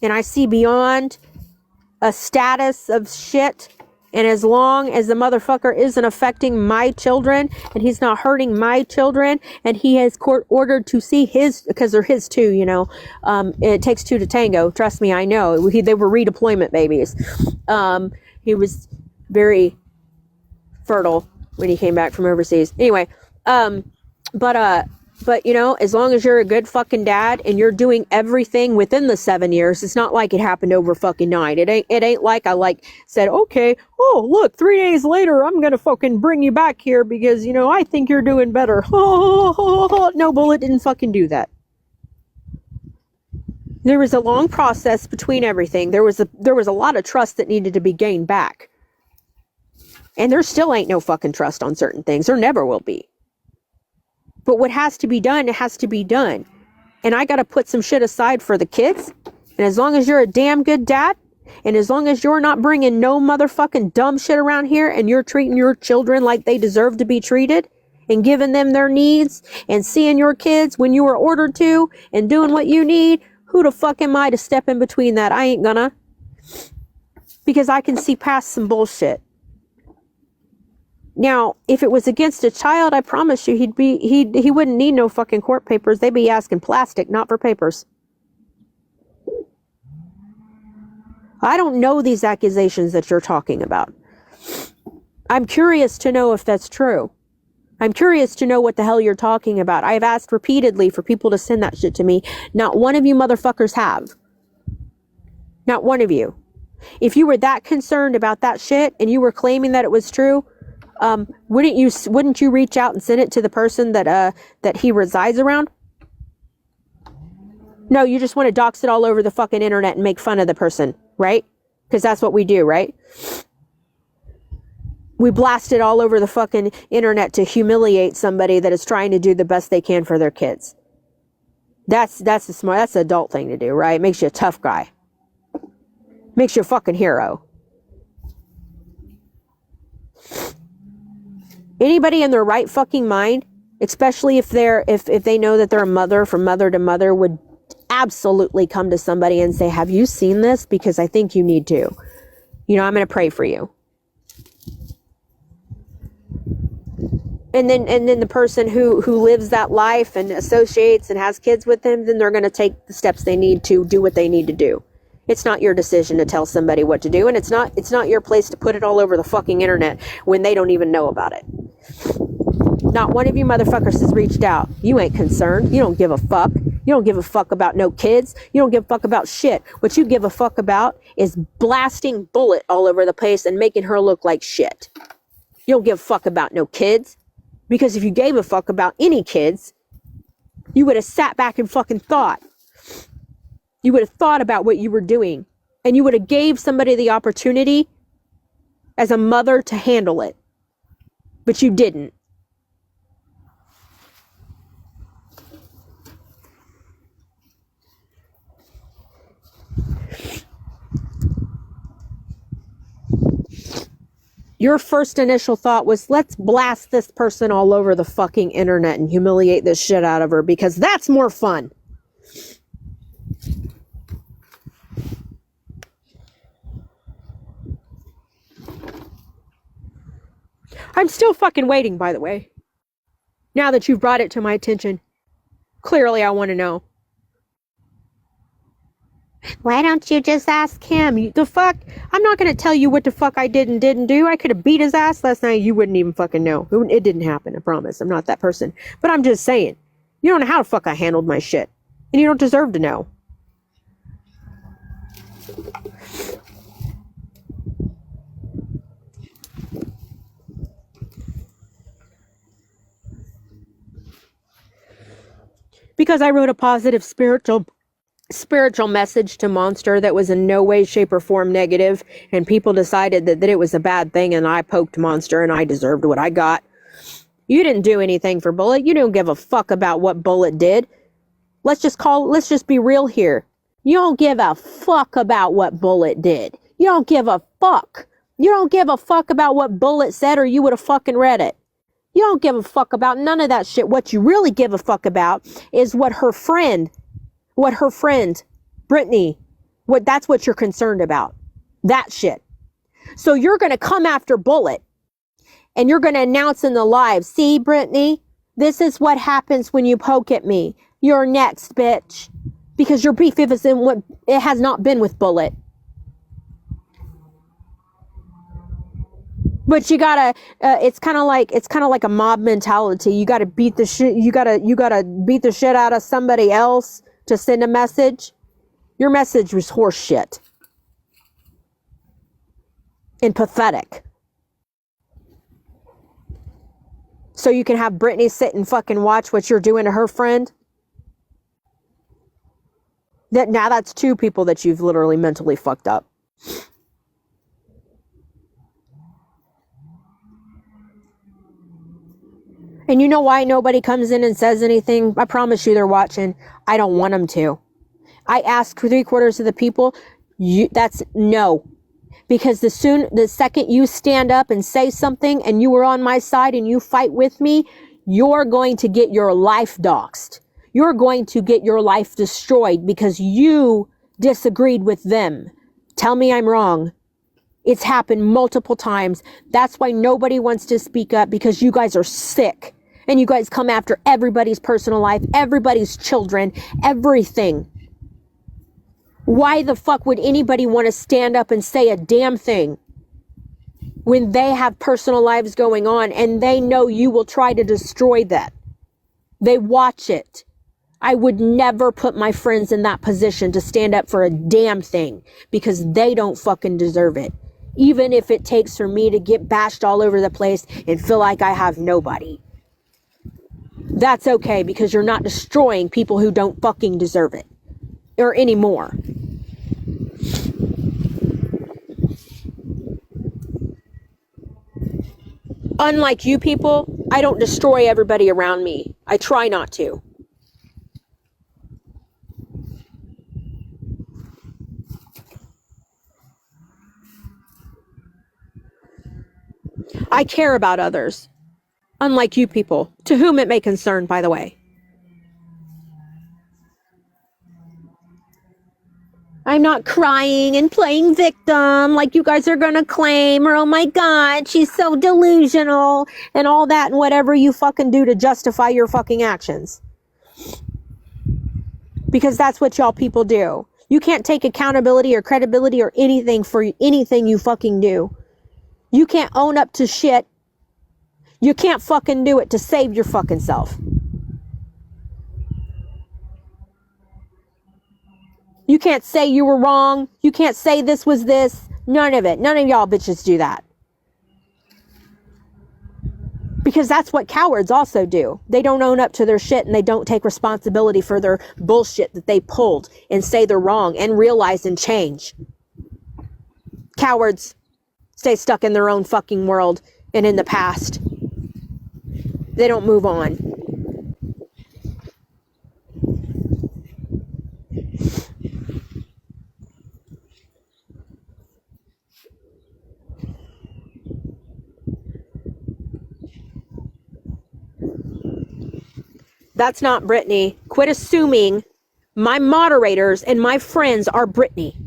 and I see beyond a status of shit. And as long as the motherfucker isn't affecting my children and he's not hurting my children and he has court ordered to see his, because they're his too, you know, it takes two to tango. Trust me, I know. They were redeployment babies. He was very fertile when he came back from overseas. Anyway, but you know, as long as you're a good fucking dad and you're doing everything within the 7 years, it's not like it happened over fucking 9. It ain't like I said, okay, oh look, 3 days later I'm gonna fucking bring you back here because, you know, I think you're doing better. No, Bullet didn't fucking do that. There was a long process between everything. There was a lot of trust that needed to be gained back. And there still ain't no fucking trust on certain things. There never will be. But what has to be done, it has to be done. And I got to put some shit aside for the kids. And as long as you're a damn good dad, and as long as you're not bringing no motherfucking dumb shit around here, and you're treating your children like they deserve to be treated, and giving them their needs, and seeing your kids when you were ordered to, and doing what you need, who the fuck am I to step in between that? I ain't gonna. Because I can see past some bullshit. Now, if it was against a child, I promise you he wouldn't need no fucking court papers. They'd be asking plastic, not for papers. I don't know these accusations that you're talking about. I'm curious to know if that's true. I'm curious to know what the hell you're talking about. I've asked repeatedly for people to send that shit to me. Not one of you motherfuckers have. Not one of you. If you were that concerned about that shit and you were claiming that it was true, wouldn't you reach out and send it to the person that he resides around? No, you just want to dox it all over the fucking internet and make fun of the person, right? Because that's what we do, right? We blast it all over the fucking internet to humiliate somebody that is trying to do the best they can for their kids. That's the adult thing to do, right? It makes you a tough guy. Makes you a fucking hero. Anybody in their right fucking mind, especially if they know that they're a mother, from mother to mother, would absolutely come to somebody and say, have you seen this? Because I think you need to. You know, I'm going to pray for you. And then the person who lives that life and associates and has kids with them, then they're going to take the steps they need to do what they need to do. It's not your decision to tell somebody what to do, and it's not your place to put it all over the fucking internet when they don't even know about it. Not one of you motherfuckers has reached out. You ain't concerned. You don't give a fuck. You don't give a fuck about no kids. You don't give a fuck about shit. What you give a fuck about is blasting Bullet all over the place and making her look like shit. You don't give a fuck about no kids. Because if you gave a fuck about any kids, you would have sat back and fucking thought. You would have thought about what you were doing. And you would have gave somebody the opportunity as a mother to handle it. But you didn't. Your first initial thought was, let's blast this person all over the fucking internet and humiliate the shit out of her because that's more fun. I'm still fucking waiting, by the way. Now that you've brought it to my attention, clearly I want to know. Why don't you just ask him? The fuck? I'm not going to tell you what the fuck I did and didn't do. I could have beat his ass last night. You wouldn't even fucking know. It didn't happen, I promise. I'm not that person. But I'm just saying. You don't know how the fuck I handled my shit. And you don't deserve to know. Because I wrote a positive spiritual message to Monster that was in no way, shape, or form negative, and people decided that it was a bad thing, and I poked Monster, and I deserved what I got. You didn't do anything for Bullet. You don't give a fuck about what Bullet did. Let's just be real here. You don't give a fuck about what Bullet did. You don't give a fuck. You don't give a fuck about what Bullet said, or you would have fucking read it. You don't give a fuck about none of that shit. What you really give a fuck about is what her friend, Brittany, That's what you're concerned about. That shit. So you're going to come after Bullet and you're going to announce in the live, see, Brittany, this is what happens when you poke at me. You're next, bitch. Because your beef isn't what it has not been with Bullet. But you gotta, it's kind of like a mob mentality. You gotta beat the shit, you gotta beat the shit out of somebody else to send a message. Your message was horse shit. And pathetic. So you can have Brittany sit and fucking watch what you're doing to her friend? Now that's two people that you've literally mentally fucked up. And you know why nobody comes in and says anything? I promise you they're watching. I don't want them to. I ask 3/4 of the people, that's no. Because the second you stand up and say something and you are on my side and you fight with me, you're going to get your life doxxed. You're going to get your life destroyed because you disagreed with them. Tell me I'm wrong. It's happened multiple times. That's why nobody wants to speak up, because you guys are sick. And you guys come after everybody's personal life, everybody's children, everything. Why the fuck would anybody want to stand up and say a damn thing when they have personal lives going on and they know you will try to destroy that? They watch it. I would never put my friends in that position to stand up for a damn thing because they don't fucking deserve it. Even if it takes for me to get bashed all over the place and feel like I have nobody. That's okay, because you're not destroying people who don't fucking deserve it. Or anymore. Unlike you people, I don't destroy everybody around me. I try not to. I care about others. Unlike you people, to whom it may concern, by the way. I'm not crying and playing victim like you guys are gonna claim, or oh my god, she's so delusional, and all that and whatever you fucking do to justify your fucking actions. Because that's what y'all people do. You can't take accountability or credibility or anything for anything you fucking do. You can't own up to shit. You can't fucking do it to save your fucking self. You can't say you were wrong. You can't say this was this. None of it. None of y'all bitches do that. Because that's what cowards also do. They don't own up to their shit and they don't take responsibility for their bullshit that they pulled and say they're wrong and realize and change. Cowards stay stuck in their own fucking world and in the past. They don't move on. That's not Brittany. Quit assuming my moderators and my friends are Brittany.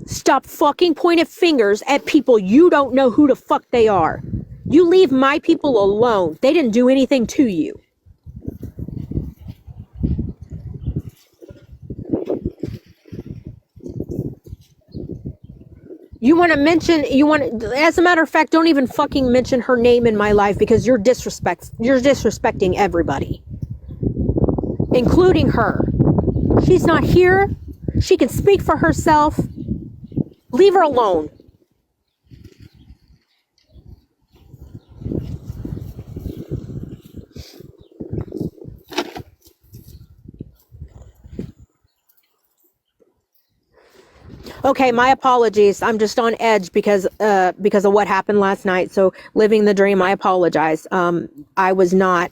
Stop fucking pointing fingers at people you don't know who the fuck they are. You leave my people alone. They didn't do anything to you. As a matter of fact, don't even fucking mention her name in my life, because you're disrespecting everybody. Including her. She's not here. She can speak for herself. Leave her alone. Okay, my apologies. I'm just on edge because of what happened last night. So living the dream, I apologize. I was not,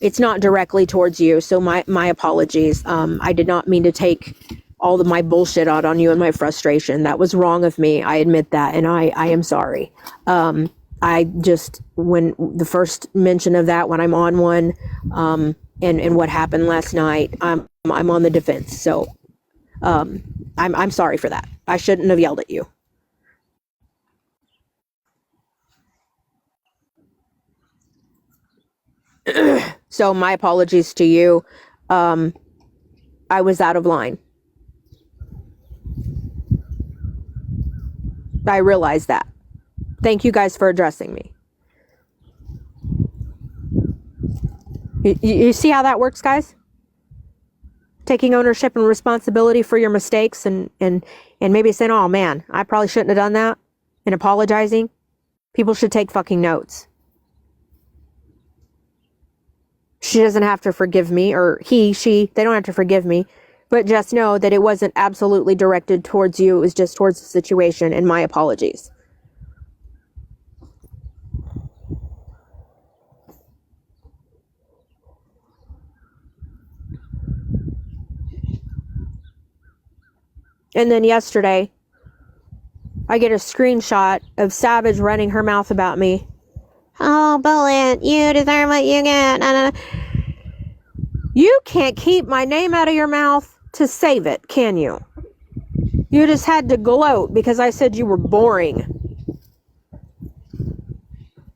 it's not directly towards you. So my apologies. I did not mean to take all of my bullshit out on you and my frustration. That was wrong of me. I admit that. And I am sorry. I just, when the first mention of that, when I'm on one, and what happened last night, I'm I'm on the defense. So I'm sorry for that. I shouldn't have yelled at you. So my apologies to you. I was out of line. I realize that. Thank you guys for addressing me. You see how that works, guys? Taking ownership and responsibility for your mistakes and maybe saying, oh man, I probably shouldn't have done that, and apologizing. People should take fucking notes. She doesn't have to forgive me, or she, they don't have to forgive me, but just know that it wasn't absolutely directed towards you. It was just towards the situation, and my apologies. And then yesterday, I get a screenshot of Savage running her mouth about me. Oh, Bullet, you deserve what you get. You can't keep my name out of your mouth to save it, can you? You just had to gloat because I said you were boring.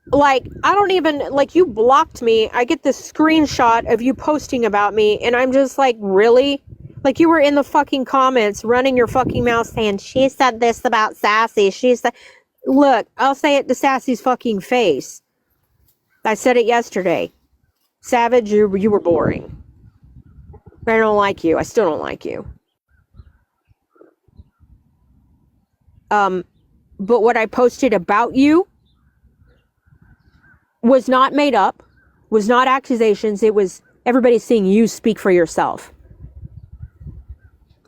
Like, I don't even, like, you blocked me. I get this screenshot of you posting about me, and I'm just like, really? Like, you were in the fucking comments running your fucking mouth saying, she said this about Sassy. She said, look, I'll say it to Sassy's fucking face. I said it yesterday. Savage, you were boring. I don't like you. I still don't like you. But what I posted about you was not made up, was not accusations. It was everybody seeing you speak for yourself.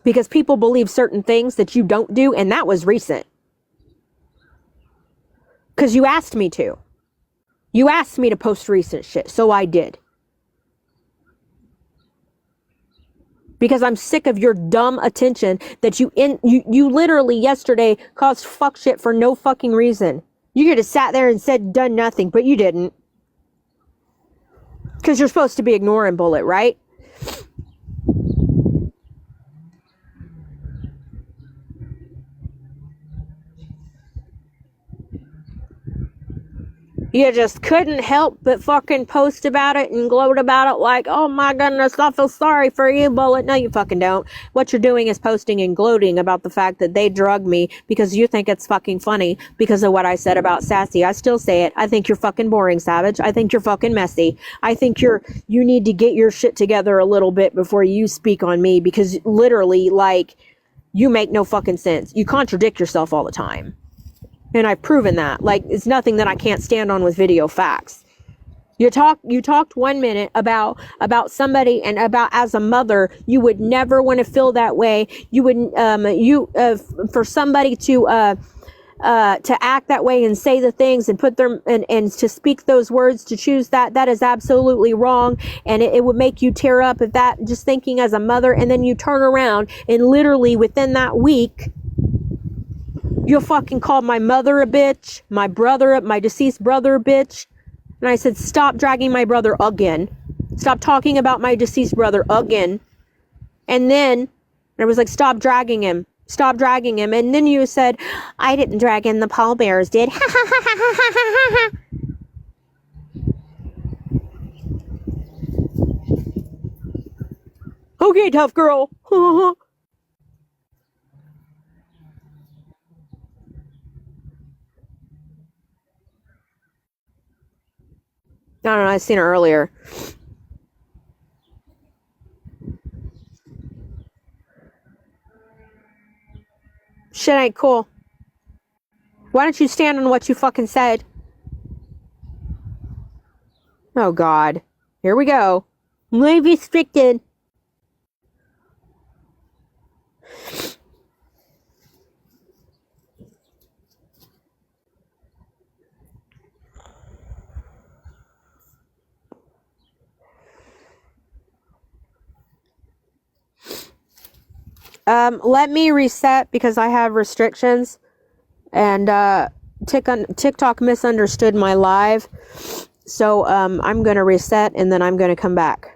Because people believe certain things that you don't do, and that was recent. Because you asked me to. You asked me to post recent shit, so I did. Because I'm sick of your dumb attention that you literally yesterday caused fuck shit for no fucking reason. You could have sat there and said done nothing, but you didn't. Because you're supposed to be ignoring Bullet, right? You just couldn't help but fucking post about it and gloat about it like, oh my goodness, I feel sorry for you, Bullet. No, you fucking don't. What you're doing is posting and gloating about the fact that they drugged me because you think it's fucking funny because of what I said about Sassy. I still say it. I think you're fucking boring, Savage. I think you're fucking messy. I think you need to get your shit together a little bit before you speak on me, because literally, like, you make no fucking sense. You contradict yourself all the time. And I've proven that. Like, it's nothing that I can't stand on with video facts. You talked 1 minute about somebody, and about as a mother, you would never want to feel that way. You would for somebody to act that way and say the things and put them and to speak those words, to choose that is absolutely wrong, and it would make you tear up at that, just thinking as a mother. And then you turn around and literally within that week, you fucking called my mother a bitch, my deceased brother a bitch. And I said, stop dragging my brother again. Stop talking about my deceased brother again. And then I was like, stop dragging him. Stop dragging him. And then you said, I didn't drag in, the pallbearers did. Okay, tough girl. I don't know, I seen her earlier. Shit ain't cool. Why don't you stand on what you fucking said? Oh God. Here we go. Leave restricted. Let me reset because I have restrictions, and TikTok misunderstood my live. So I'm going to reset, and then I'm going to come back.